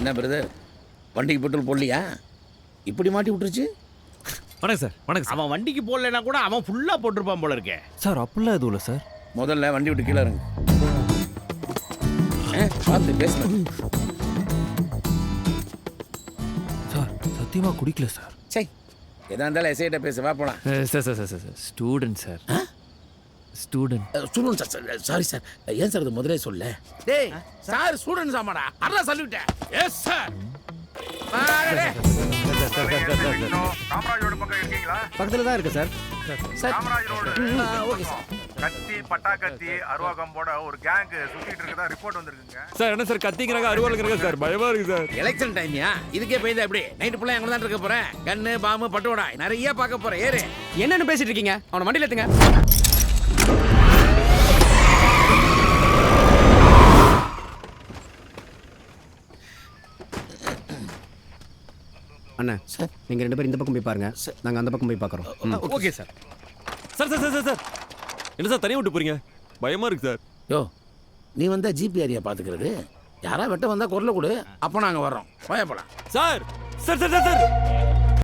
என்ன பிரதர், வண்டிக்கு பெட்ரோல் போடலையா? இப்படி மாட்டி விட்டுருச்சு. வணக்கம் சார். வணக்கம் சார். அவன் வண்டிக்கு போடலைன்னா கூட அவன் ஃபுல்லா போட்டிருப்பான் போல இருக்கே. சார் அப்படிலாம் எதுவும் இல்லை சார். முதல்ல வண்டி விட்டு கீழே இறங்கு. பார்த்து பேசுகிறேன். சார் சத்தியமாக குடிக்கல சார். சை, எதா இருந்தாலும் எஸ்ஐட்ட பேச வா போலாம். Sir sir sir sir student sir. Student. Student sir, sorry sir. ஏன் சார் அது முதலே சொல்ல? டேய் சார், ஸ்டூடெண்ட்ஸ் ஆமாடா. அதான் சொல்லிவிட்டேன். Yes sir. காமராஜோட பக்கம் இருக்கீங்களா? பக்கத்துல தான் இருக்கு sir. Sir Kamaraj road okay sir. கத்தி பட்டாக்கத்தி அருவாகம்போட ஒரு கேங் சுத்திட்டு இருக்கதா ரிப்போர்ட் வந்திருக்குங்க. சார் என்ன சார் கத்திங்கிறாங்க, அருவாளுங்கிறாங்க சார். பயமா இருக்கு சார். எலெக்ஷன் டைம்யா, இதுக்கே போய் எப்படி நைட்டு ஃபுல்லாக எங்கே தான் இருக்க போகிறேன். கண்ணு பாம்பு பட்டோடா நிறைய பார்க்க போகிறேன். ஏறு. என்னன்னு பேசிட்டு இருக்கீங்க? அவனை வண்டியில ஏத்துங்க. அண்ணா சார். நீங்க 2 பேரும் இந்த பக்கம் போய் பாருங்க, நாங்க அந்த பக்கம் போய் பார்க்கறோம். Okay sir. Sir sir sir sir sir என்ன சார் தனியாக விட்டு போறீங்க? பயமா இருக்கு சார். யோ, நீ வந்தா ஜிபி ஏரியா பார்த்துக்கிறது. யாரா வெட்ட வந்தா குரல கொடு, அப்போ நாங்கள் வர்றோம். பயப்படலாம். Sir sir sir sir sir